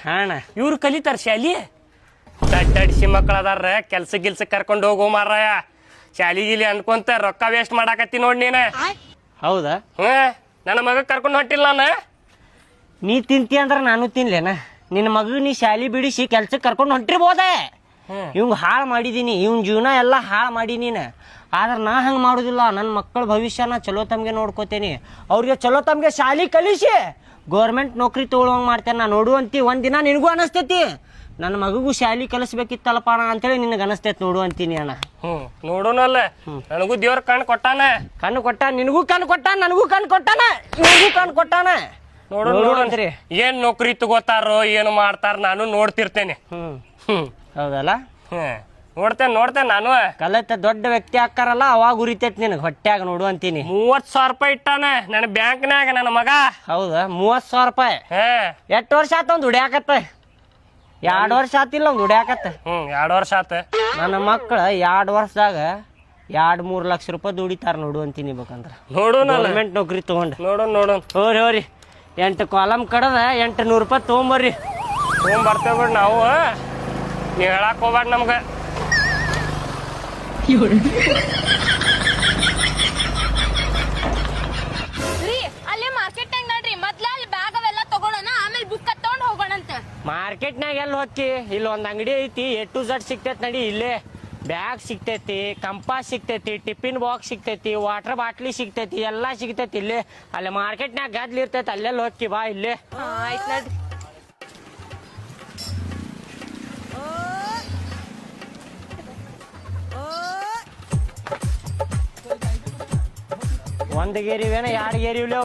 ಹಾಣ ಇವ್ರು ಕಲಿತಾರ ಶಾಲಿ ದಡ್ಡಡಿಸಿ ಮಕ್ಕಳ ಅದಾರ ಕೆಲ್ಸ ಕರ್ಕೊಂಡು ಹೋಗೋ ಮಾರಾಯ ಶಾಲಿ ಗಿಲಿ ಅನ್ಕೊಂತ ರೊಕ್ಕ ವೇಸ್ಟ್ ಮಾಡಾಕತ್ತಿ ನೋಡ್ ನೀನ ಹೌದಾ ನನ್ನ ಮಗ ಕರ್ಕೊಂಡು ಹೊಂಟಿಲ್ಲ ನಾನು ನೀ ತಿಂತಿ ಅಂದ್ರ ನಾನು ತಿನ್ಲೇನ ನಿನ್ನ ಮಗ ನೀ ಶಾಲಿ ಬಿಡಿಸಿ ಕೆಲ್ಸಕ್ಕೆ ಕರ್ಕೊಂಡು ಹೊಂಟಿರ್ಬೋದೆ ಇವಂಗ್ ಹಾಳು ಮಾಡಿದೀನಿ ಇವನ್ ಜೀವನ ಎಲ್ಲ ಹಾಳು ಮಾಡಿ ನೀನು ಆದ್ರೆ ನಾ ಹಂಗೆ ಮಾಡೋದಿಲ್ಲ ನನ್ನ ಮಕ್ಕಳ ಭವಿಷ್ಯನ ಚಲೋ ತಮ್ಗೆ ನೋಡ್ಕೋತೇನಿ ಅವ್ರಿಗೆ ಚಲೋ ತಮ್ಗೆ ಶಾಲಿ ಕಲಿಸಿ ಗೌರ್ಮೆಂಟ್ ನೌಕರಿ ತೊಗೊಳಂಗೆ ಮಾಡ್ತೇನೆ ನಾ ನೋಡುವಂತಿ ಒಂದಿನ ನಿನಗೂ ಅನಿಸ್ತೈತಿ ನನ್ನ ಮಗಗೂ ಶಾಲಿ ಕಲಿಸ್ಬೇಕಿತ್ತಲ್ಲಪ್ಪ ಅಣ್ಣ ಅಂತೇಳಿ ನಿನಗೆ ಅನಿಸ್ತೈತಿ ನೋಡುವಂತೀನಿ ಅಣ್ಣ ನೋಡೋನಲ್ಲ ನನಗೂ ದೇವ್ರ ಕಣ್ಣು ಕೊಟ್ಟಾನ ನಿನಗೂ ಕಣ್ಣು ಕೊಟ್ಟ ನನಗೂ ಕಣ್ಣು ಕೊಟ್ಟಾನ ನಿನಗೂ ಕಣ್ಣು ಕೊಟ್ಟಾನ ನೋಡೋಣ್ರಿ ಏನ್ ನೌಕರಿ ತಗೋತಾರೋ ಏನು ಮಾಡ್ತಾರ ನಾನು ನೋಡ್ತಿರ್ತೇನೆ ಹೌದಲ್ಲ ನೋಡ್ತೇನೆ ನಾನು ಕಲತ ದೊಡ್ಡ ವ್ಯಕ್ತಿ ಆಕಾರಲ್ಲ ಅವಾಗ ಉರಿತೈತಿ ನಿನಗೆ ಹೊಟ್ಯಾಗ ನೋಡುವಂತೀನಿ 30,000 ರೂಪಾಯಿ ಇಟ್ಟಾನ ನನ್ನ ಬ್ಯಾಂಕ್ನಾಗ ನನ್ನ ಮಗ ಹೌದಾ 30,000 ರೂಪಾಯಿ ಎಷ್ಟು ವರ್ಷ ಆತ ಒಂದು ದುಡಿಯಾಕತ್ತ 2 ವರ್ಷ ಆತಿಲ್ಲ ಒಂದು ದುಡಿಯಾಕತ್ತ 2 ವರ್ಷ ಆತ ನನ್ನ ಮಕ್ಕಳ 2 ವರ್ಷದಾಗ 2-3 ಲಕ್ಷ ರೂಪಾಯಿ ದುಡಿತಾರ ನೋಡುವಂತೀನಿ ಬೇಕಂದ್ರ ಗೌರ್ಮೆಂಟ್ ನೌಕರಿ ತಗೊಂಡು ನೋಡೋಣ ಹೋರಿ 8 ಕಾಲಮ್ ಕಡದ 800 ರೂಪಾಯಿ ತೊಗೊಂಬರ್ರಿ ಬರ್ತೇವೆ ಬಿಡ್ ನಾವು ನೀವ್ ಹೇಳಕ್ ಹೋಗ್ಬೇಡ ನಮ್ಗ ಅಲ್ಲೇ ಮಾರ್ಕೆಟ್ ನೋಡ್ರಿ ಮೊದ್ಲ ಅಲ್ಲಿ ಬ್ಯಾಗ್ ಅವೆಲ್ಲ ತಗೊಳೋಣ ಆಮೇಲೆ ಬುಕ್ ತಗೊಂಡ್ ಹೋಗೋಣಂತ ಮಾರ್ಕೆಟ್ನಾಗ ಎಲ್ಲಿ ಹೋಗಿ ಇಲ್ಲಿ ಒಂದ್ ಅಂಗಡಿ ಐತಿ A to Z ಸಿಗ್ತೈತಿ ನಡಿ ಇಲ್ಲೇ ಬ್ಯಾಗ್ ಸಿಗ್ತೈತಿ ಕಂಪಾಸ್ ಸಿಗ್ತೈತಿ ಟಿಫಿನ್ ಬಾಕ್ಸ್ ಸಿಗ್ತೈತಿ ವಾಟರ್ ಬಾಟ್ಲಿ ಸಿಗ್ತೈತಿ ಎಲ್ಲಾ ಸಿಗ್ತೈತಿ ಇಲ್ಲೇ ಅಲ್ಲಿ ಮಾರ್ಕೆಟ್ನಾಗ ಗದ್ಲಿ ಇರ್ತೈತಿ ಅಲ್ಲೆಲ್ಲ ಹೋಗಿ ಬಾ ಇಲ್ಲೇ ಆಯ್ತು ನೋಡ್ರಿ ಒಂದ್ ಗೇರಿವೇನ 2 ಗೇರಿವ್ಲೆ